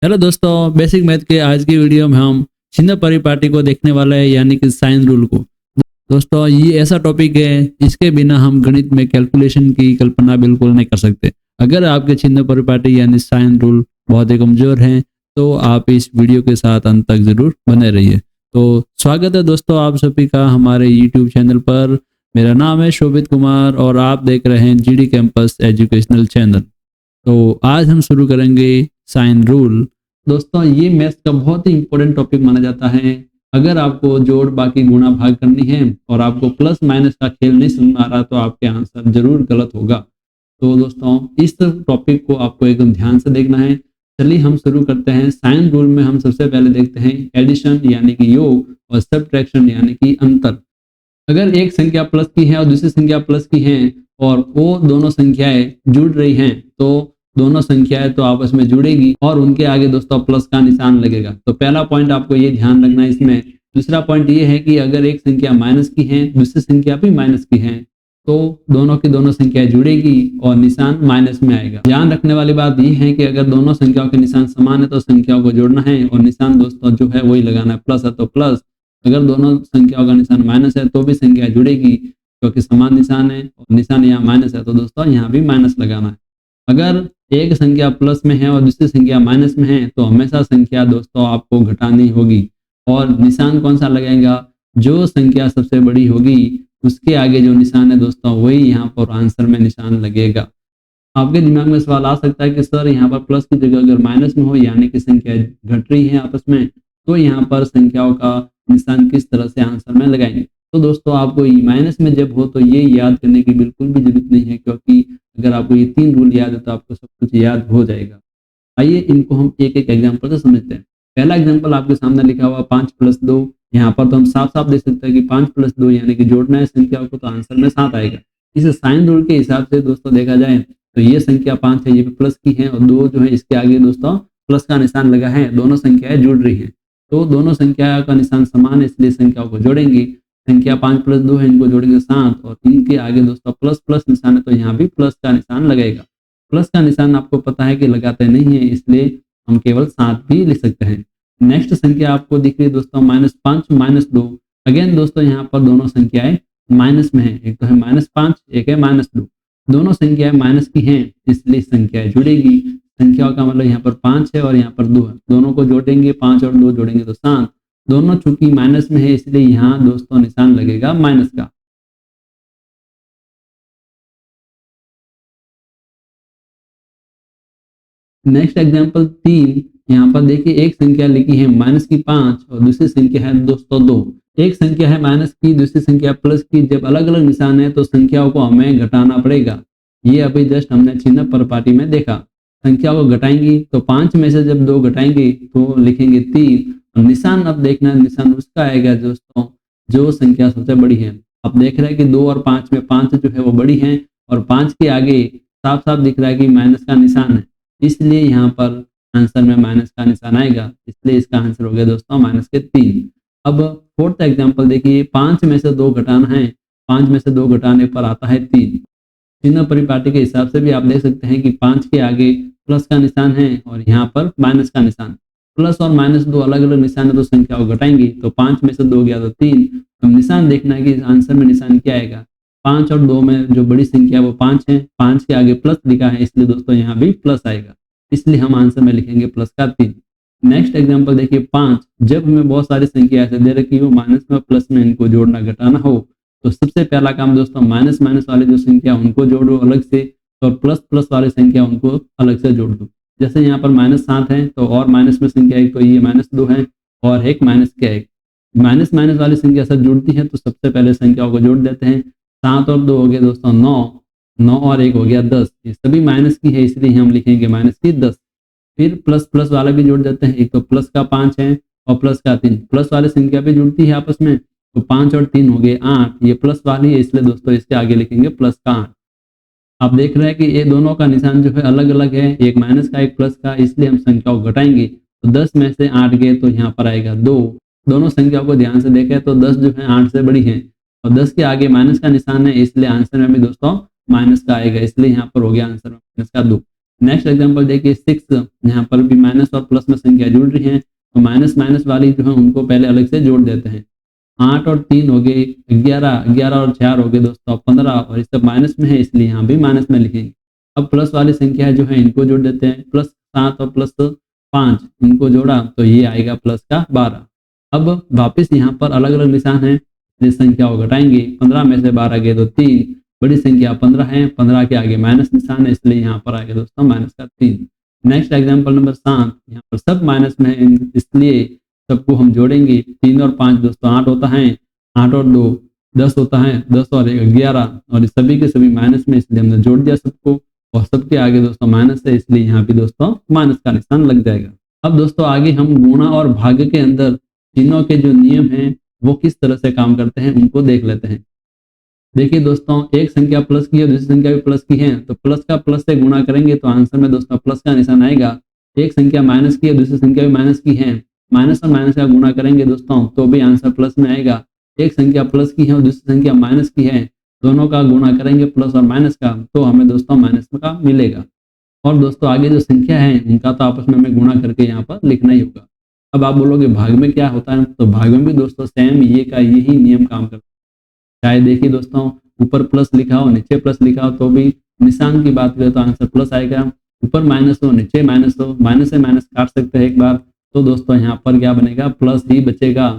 Hello दोस्तों, basic math के आज की वीडियो में हम छिन्न परिपाटी को देखने वाले हैं, यानी कि साइन रूल को। दोस्तों, ये ऐसा टॉपिक है इसके बिना हम गणित में कैलकुलेशन की कल्पना बिल्कुल नहीं कर सकते। अगर आपके छिन्न परिपाटी यानी साइन रूल बहुत ही कमजोर हैं तो आप इस वीडियो के साथ अंत तक जरूर बने रहिए। तो स्वागत है दोस्तों आप सभी का हमारे यूट्यूब चैनल पर। मेरा नाम है शोभित कुमार और आप देख रहे हैं जीडी कैंपस एजुकेशनल चैनल। तो आज हम शुरू करेंगे साइन रूल। दोस्तों, ये मैथ्स का बहुत ही इंपॉर्टेंट टॉपिक माना जाता है। अगर आपको जोड़ बाकी गुणा भाग करनी है और आपको प्लस माइनस का खेल नहीं समझ में आ रहा तो आपके आंसर जरूर गलत होगा। तो दोस्तों, इस टॉपिक को आपको एकदम ध्यान से देखना है। चलिए हम शुरू करते हैं। साइन रूल में हम सबसे पहले देखते हैं एडिशन यानी कि योग और सब्ट्रैक्शन यानी कि अंतर। अगर एक संख्या प्लस की है और दूसरी संख्या प्लस की है और वो दोनों संख्याएं जुड़ रही हैं तो दोनों संख्याएं तो आपस में जुड़ेगी और उनके आगे दोस्तों प्लस का निशान लगेगा। तो पहला पॉइंट आपको ये ध्यान रखना है इसमें। दूसरा पॉइंट ये है कि अगर एक संख्या माइनस की है दूसरी संख्या भी माइनस की है तो दोनों की दोनों संख्याएं जुड़ेगी और निशान माइनस में आएगा। ध्यान रखने वाली बात ये है कि अगर दोनों संख्याओं के निशान समान है तो संख्याओं को जोड़ना है और निशान दोस्तों जो है वही लगाना है। प्लस है तो प्लस, अगर दोनों संख्याओं का निशान माइनस है तो भी संख्या जुड़ेगी क्योंकि समान निशान है और निशान यहाँ माइनस है तो दोस्तों यहाँ भी माइनस लगाना है। अगर एक संख्या प्लस में है और दूसरी संख्या माइनस में है तो हमेशा संख्या दोस्तों आपको घटानी होगी और निशान कौन सा लगेगा, जो संख्या सबसे बड़ी होगी उसके आगे जो निशान है दोस्तों वही यहाँ पर आंसर में निशान लगेगा। आपके दिमाग में सवाल आ सकता है कि सर यहाँ पर प्लस की जगह अगर माइनस में हो यानी कि संख्या घट रही है आपस में तो यहाँ पर संख्याओं का निशान किस तरह से आंसर में लगाएंगे। तो दोस्तों आपको माइनस में जब हो तो ये याद करने की बिल्कुल भी जरूरत नहीं है क्योंकि अगर आपको ये 3 रूल याद है तो आपको सब कुछ याद हो जाएगा। आइए इनको हम एक एक एग्जाम्पल से समझते हैं। पहला एग्जाम्पल आपके सामने लिखा हुआ 5+2। यहाँ पर तो हम साफ साफ देख सकते हैं कि 5+2 यानी कि जोड़ना है संख्याओं को तो आंसर में 7 आएगा। इस साइन रूल के हिसाब से दोस्तों देखा जाए तो ये संख्या 5 है, ये भी प्लस की है और 2 जो है इसके आगे दोस्तों प्लस का निशान लगा है। दोनों संख्याएं जुड़ रही है तो दोनों संख्या का निशान समान है इसलिए संख्याओं को जोड़ेंगे। संख्या 5+2 है, इनको जोड़ेंगे 7 और इनके आगे दोस्तों प्लस प्लस निशान है तो यहाँ भी प्लस का निशान लगेगा। प्लस का निशान आपको पता है कि लगाते नहीं है इसलिए हम केवल 7 भी लिख सकते हैं। नेक्स्ट संख्या आपको दिख रही है दोस्तों -5 -2। अगेन दोस्तों यहाँ पर दोनों संख्याएं माइनस में है, एक तो है -5 एक है -2। दोनों संख्याएं माइनस की हैं इसलिए संख्याएं जुड़ेगी। संख्याओं का मतलब यहाँ पर 5 है और यहाँ पर 2 है, दोनों को जोड़ेंगे 5 और 2 जोड़ेंगे तो 7। दोनों चूंकि माइनस में है इसलिए यहाँ दोस्तों निशान लगेगा माइनस का। Next example 3। यहाँ पर देखिए एक संख्या लिखी है -5 और दूसरी संख्या है दोस्तों 2। एक संख्या है माइनस की दूसरी संख्या प्लस की, जब अलग अलग निशान है तो संख्याओं को हमें घटाना पड़ेगा। ये अभी जस्ट हमने छिन्न परिपाटी में देखा। संख्या को घटाएंगी तो 5 में से जब 2 घटाएंगे तो लिखेंगे 3 और निशान अब देखना निशान उसका आएगा दोस्तों जो संख्या सबसे बड़ी है। अब देख रहे हैं कि 2 और 5 में 5 जो है वो बड़ी है और 5 के आगे साफ साफ दिख रहा है कि माइनस का निशान है इसलिए यहाँ पर आंसर में माइनस का निशान आएगा, इसलिए इसका आंसर हो गया दोस्तों -3। अब फोर्थ एग्जांपल देखिए, 5 में से 2 घटाना है, 5 में से 2 घटाने पर आता है 3। छिन्न परिपाटी के हिसाब से भी आप देख सकते हैं कि 5 के आगे प्लस का निशान है और यहाँ पर माइनस का निशान। प्लस और -2 अलग अलग निशान है तो संख्या को घटाएंगे तो 5 में से 2 गया तो 3। अब निशान देखना है कि आंसर में निशान क्या आएगा। 5 और 2 में जो बड़ी संख्या वो 5 है, 5 के आगे प्लस लिखा है इसलिए दोस्तों यहाँ भी प्लस आएगा, इसलिए हम आंसर में लिखेंगे प्लस का 3। नेक्स्ट एग्जांपल देखिए 5। जब हमें बहुत सारी संख्या ऐसे दे रखी हो माइनस में प्लस में इनको जोड़ना घटाना हो तो सबसे पहला काम दोस्तों माइनस माइनस वाले जो संख्या उनको जोड़ो अलग से और प्लस प्लस वाली संख्या उनको अलग से जोड़ दो। जैसे यहाँ पर -7 है तो और माइनस में संख्या एक तो ये -2 है और एक माइनस का एक। माइनस माइनस वाली संख्या सब जुड़ती है तो सबसे पहले संख्याओं को जोड़ देते हैं। 7 और 2 हो गए दोस्तों 9, 9 और 1 हो गया 10। ये सभी माइनस की है इसलिए हम लिखेंगे -10। फिर प्लस प्लस वाला भी जोड़ देते हैं, एक तो प्लस का 5 है और प्लस का 3। प्लस वाली संख्या भी जुड़ती है आपस में तो 5 और 3 हो गए 8। ये प्लस वाली है इसलिए दोस्तों इसके आगे लिखेंगे प्लस का 8। आप देख रहे हैं कि ये दोनों का निशान जो है अलग अलग है, एक माइनस का एक प्लस का, इसलिए हम संख्या को घटाएंगे तो 10 में से 8 गए तो यहाँ पर आएगा 2। दोनों संख्याओं को ध्यान से देखें तो 10 जो है 8 से बड़ी है और 10 के आगे माइनस का निशान है इसलिए आंसर में भी दोस्तों माइनस का आएगा, इसलिए यहाँ पर हो गया आंसर माइनस का 2। नेक्स्ट एग्जांपल देखिए 6, यहाँ पर भी माइनस और प्लस में संख्या जुड़ रही है, तो माइनस माइनस वाली जो है उनको पहले अलग से जोड़ देते हैं। 8 और 3 हो गए 11, 11 और 4 हो गए दोस्तों 15, और इस सब माइनस में है इसलिए यहाँ भी माइनस में लिखेंगे। अब प्लस वाली संख्या जो है इनको जोड़ देते हैं, प्लस 7 और प्लस 5 इनको जोड़ा तो ये आएगा प्लस का 12। अब वापस यहाँ पर अलग अलग निशान है, जिस संख्या को घटाएंगे 15 में से 12 गए तो 3, बड़ी संख्या 15 है, 15 के आगे माइनस निशान है इसलिए यहाँ पर आएगा दोस्तों माइनस का 3। नेक्स्ट एग्जाम्पल नंबर 7, यहाँ पर सब माइनस में है इसलिए सबको हम जोड़ेंगे। 3 और 5 दोस्तों 8 होता है, 8 और 2 10 होता है, 10 और 1 11, और इस सभी के सभी माइनस में इसलिए हमने जोड़ दिया सबको, और सबके आगे दोस्तों माइनस है इसलिए यहाँ भी दोस्तों माइनस का निशान लग जाएगा। अब दोस्तों आगे हम गुणा और भाग के अंदर तीनों के जो नियम हैं वो किस तरह से काम करते हैं उनको देख लेते हैं। देखिए दोस्तों, एक संख्या प्लस की है दूसरी संख्या भी प्लस की है, तो प्लस का प्लस से गुणा करेंगे तो आंसर में दोस्तों प्लस का निशान आएगा। एक संख्या माइनस की है दूसरी संख्या भी माइनस की है, माइनस और माइनस का गुणा करेंगे दोस्तों तो भी आंसर प्लस में आएगा। एक संख्या प्लस की है और दूसरी संख्या माइनस की है, दोनों का गुणा करेंगे प्लस और माइनस का तो हमें दोस्तों माइनस का मिलेगा। और दोस्तों आगे जो संख्या है उनका तो आपस में हमें गुणा करके यहाँ पर लिखना ही होगा। अब आप बोलोगे भाग में क्या होता है, तो भाग में भी दोस्तों सेम ये का यही नियम काम करता है। चाहे देखिए दोस्तों ऊपर प्लस लिखा हो नीचे प्लस लिखा हो तो भी निशान की बात करें तो आंसर प्लस आएगा। ऊपर माइनस हो नीचे माइनस हो, माइनस से माइनस काट सकते हैं एक बार, तो दोस्तों यहाँ पर क्या बनेगा प्लस ही बचेगा।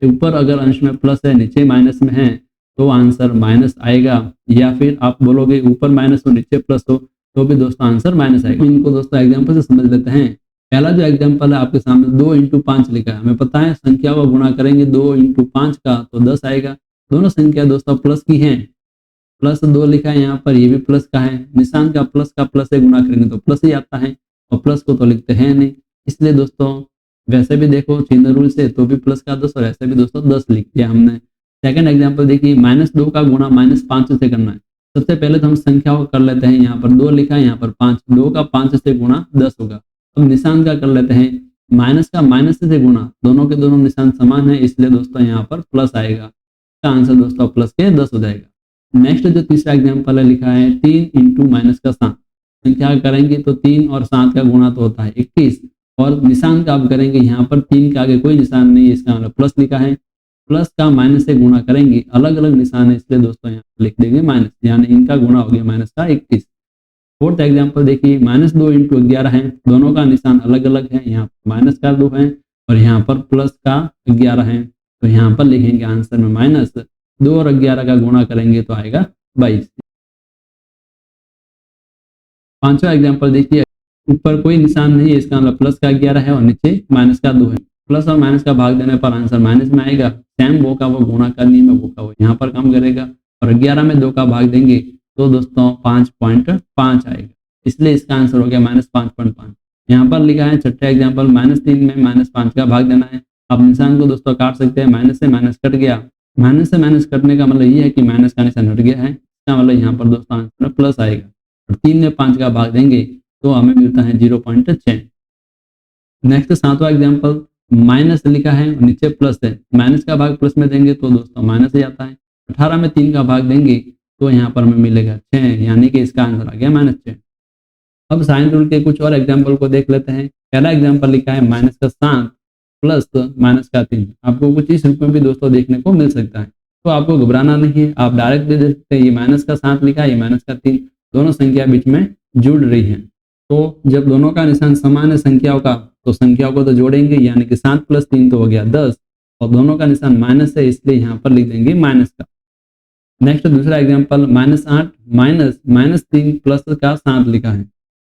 ऊपर अगर अंश में प्लस है नीचे माइनस में है तो आंसर माइनस आएगा। या फिर आप बोलोगे ऊपर माइनस हो नीचे प्लस हो तो भी दोस्तों आंसर माइनस आएगा। इनको दोस्तों एग्जाम्पल से समझ लेते हैं। पहला जो एग्जाम्पल है आपके सामने 2 × 5 लिखा है, हमें पता है संख्या को गुणा करेंगे 2 × 5 का तो 10 आएगा। दोनों संख्या दोस्तों प्लस की हैं, प्लस 2 लिखा है यहाँ पर, ये भी प्लस का है, निशान का प्लस से गुणा करेंगे तो प्लस ही आता है, और प्लस को तो लिखते हैं नहीं, इसलिए दोस्तों वैसे भी देखो चिन्ह रूल से तो भी प्लस का 10 और ऐसे भी दोस्तों 10 लिख दिया हमने। सेकंड एग्जांपल देखिए -2 का गुणा -5 से करना है। सबसे पहले तो हम संख्या को कर लेते हैं, यहाँ पर 2 लिखा है यहाँ पर 5, 2 का 5 से गुणा 10 होगा। अब निशान का कर लेते हैं, माइनस का माइनस से गुणा, दोनों के दोनों निशान समान है इसलिए दोस्तों यहाँ पर प्लस आएगा। इसका आंसर दोस्तों प्लस के 10 हो जाएगा। नेक्स्ट जो तीसरा एग्जाम्पल है लिखा है 3 × -7, संख्या करेंगे तो 3 और 7 का गुणा तो होता है 21, और निशान का आप करेंगे यहाँ पर 3 के आगे कोई निशान नहीं है इसका मतलब प्लस लिखा है, प्लस का माइनस से गुणा करेंगे, अलग अलग निशान है इसलिए दोस्तों यहाँ लिख देंगे माइनस, यानी इनका गुणा हो गया माइनस का 21। फोर्थ एग्जाम्पल देखिए -2 × 11 है, दोनों का निशान अलग अलग है, यहाँ माइनस का 2 है और यहाँ पर प्लस का 11 है, तो यहाँ पर लिखेंगे आंसर में माइनस, 2 और 11 का गुणा करेंगे तो आएगा 22। पांचवा एग्जाम्पल देखिए, ऊपर कोई निशान नहीं है इसका मतलब प्लस का 11 है और नीचे माइनस का 2 है, प्लस और माइनस का भाग देने पर आंसर माइनस में आएगा। सेम वो का वो गुणा का नियम है वो का वो यहाँ पर काम करेगा, और 11 में 2 का भाग देंगे तो दोस्तों 5.5 आएगा, इसलिए इसका आंसर हो गया -5.5। यहाँ पर लिखा है छठे एग्जाम्पल -3 में -5 का भाग देना है। आप निशान को दोस्तों काट सकते हैं, माइनस से माइनस कट गया, माइनस से माइनस कटने का मतलब ये है कि माइनस का निशान हट गया है, इसका मतलब यहाँ पर दोस्तों आंसर में प्लस आएगा, और 3 में 5 का भाग देंगे तो हमें मिलता है 0.6। नेक्स्ट सातवां एग्जाम्पल माइनस लिखा है और नीचे प्लस है, माइनस का भाग प्लस में देंगे तो दोस्तों माइनस ही आता है। 18 में 3 का भाग देंगे तो यहाँ पर हमें मिलेगा 6, यानी कि इसका आंसर आ गया -6। अब साइन रूल के कुछ और एग्जाम्पल को देख लेते हैं। पहला एग्जाम्पल लिखा है -7 प्लस -3, आपको कुछ इस रूप में भी दोस्तों देखने को मिल सकता है, तो आपको घबराना नहीं है, आप डायरेक्ट दे सकते हैं। ये -7 लिखा है, ये -3, दोनों संख्या बीच में जुड़ रही है, तो जब दोनों का निशान समान है संख्याओं का तो संख्याओं को तो जोड़ेंगे, यानी कि 7 + 3 तो हो गया 10, और दोनों का निशान माइनस है इसलिए यहाँ पर लिख देंगे माइनस का। नेक्स्ट दूसरा एग्जाम्पल -8 -3 प्लस का 7 लिखा है।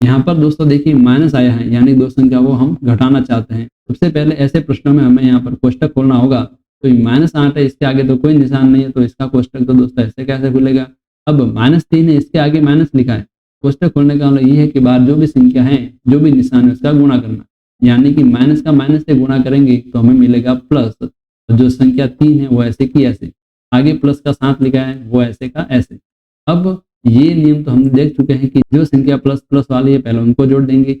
यहाँ पर दोस्तों देखिए माइनस आया है, यानी दो संख्या को हम घटाना चाहते हैं। सबसे पहले ऐसे प्रश्नों में हमें यहाँ पर कोष्टक खोलना होगा, तो -8 है इसके आगे तो कोई निशान नहीं है तो इसका कोष्टक तो दोस्तों ऐसे कैसे खुलेगा। अब -3 है इसके आगे माइनस लिखा है, कोष्टक खोलने का मतलब ये है कि बाहर जो भी संख्या है जो भी निशान है उसका गुणा करना, यानी कि माइनस का माइनस से गुणा करेंगे तो हमें मिलेगा प्लस, तो जो संख्या 3 है वो ऐसे की ऐसे, आगे प्लस का 7 लिखा है वो ऐसे का ऐसे। अब ये नियम तो हम देख चुके हैं कि जो संख्या प्लस प्लस वाली है पहले उनको जोड़ देंगे,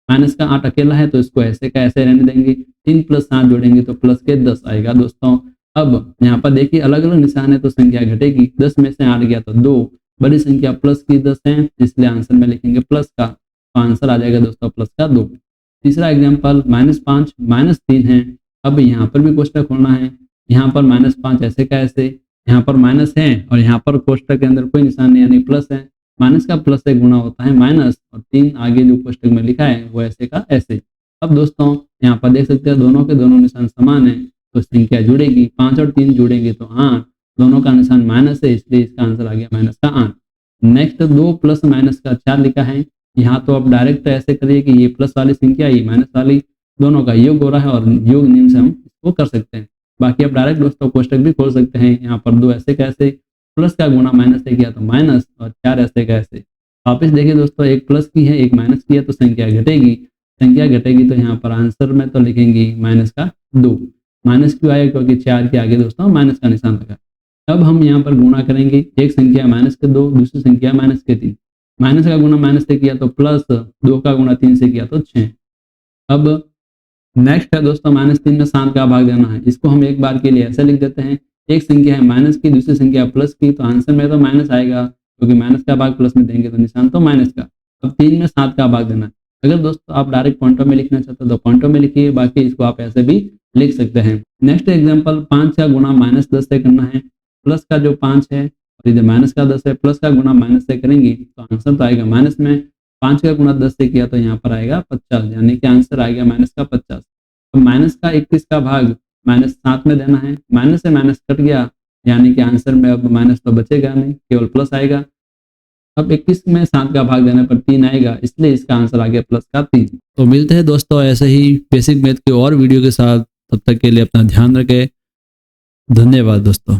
माइनस का 8 अकेला है तो इसको ऐसे का ऐसे रहने देंगे, 3 + 7 जोड़ेंगे तो प्लस के 10 आएगा दोस्तों। अब यहाँ पर देखिए अलग अलग निशान है तो संख्या घटेगी, 10 में से 8 गया तो 2, बड़ी संख्या प्लस की 10 है इसलिए आंसर में लिखेंगे प्लस का, तो आंसर आ जाएगा दोस्तों प्लस का 2। तीसरा एग्जाम्पल -5 -3 है। अब यहाँ पर भी कोष्टक खोलना है। यहाँ पर -5 ऐसे का ऐसे, यहाँ पर माइनस है और यहाँ पर कोष्टक के अंदर कोई निशान नहीं यानी प्लस है। माइनस का प्लस से गुणा होता है माइनस, और 3 आगे जो कोष्टक में लिखा है वो ऐसे का ऐसे। अब दोस्तों यहाँ पर देख सकते हैं दोनों के दोनों निशान समान है, तो संख्या जुड़ेगी। 5 और 3 जुड़ेंगे तो 8, दोनों का निशान माइनस है इसलिए इसका आंसर आ गया माइनस का 8। नेक्स्ट 2 प्लस माइनस का 4 लिखा है। यहाँ तो आप डायरेक्ट ऐसे करिए कि ये प्लस वाली संख्या ये माइनस वाली, दोनों का योग हो रहा है और योग नियम से हम इसको कर सकते हैं। बाकी आप डायरेक्ट दोस्तों कोष्टक भी खोल सकते हैं। यहाँ पर 2 ऐसे कैसे, प्लस का गुणा माइनस से किया तो माइनस, और 4 ऐसे कैसे। वापिस देखिए दोस्तों, एक प्लस की है एक माइनस की है तो संख्या घटेगी। संख्या घटेगी तो यहाँ पर आंसर में तो लिखेंगे माइनस का 2। माइनस क्यों आया, क्योंकि 4 के आगे दोस्तों माइनस का निशान लगा। अब हम यहाँ पर गुणा करेंगे, एक संख्या माइनस के 2, दूसरी संख्या माइनस के 3। माइनस का गुणा माइनस से किया तो प्लस, 2 का गुणा 3 से किया तो 6। अब नेक्स्ट है दोस्तों -3 में 7 का भाग देना है। इसको हम एक बार के लिए ऐसे लिख देते हैं, एक संख्या है माइनस की दूसरी संख्या प्लस की, तो आंसर में तो माइनस आएगा क्योंकि माइनस का भाग प्लस में देंगे तो निशान तो माइनस का। अब 3 में 7 का भाग देना है। अगर दोस्तों आप डायरेक्ट पॉइंटों में लिखना चाहते हो तो पॉइंटों में लिखिए, बाकी इसको आप ऐसे भी लिख सकते हैं। नेक्स्ट एग्जाम्पल 5 का गुणा -10 से करना है। प्लस का जो 5 है और इधर माइनस का 10 है, प्लस का गुणा माइनस से करेंगे तो आंसर तो आएगा माइनस में। 5 का गुणा 10 से किया तो यहाँ पर आएगा 50, यानी कि आंसर आएगा माइनस का 50। अब माइनस का 21 का भाग -7 में देना है। माइनस से माइनस कट गया यानी कि आंसर में अब माइनस तो बचेगा नहीं, केवल प्लस आएगा। अब 21 में 7 का भाग देने पर 3 आएगा, इसलिए इसका आंसर आ गया प्लस का 3। तो मिलते हैं दोस्तों ऐसे ही बेसिक मैथ के और वीडियो के साथ, तब तक के लिए अपना ध्यान रखें। धन्यवाद दोस्तों।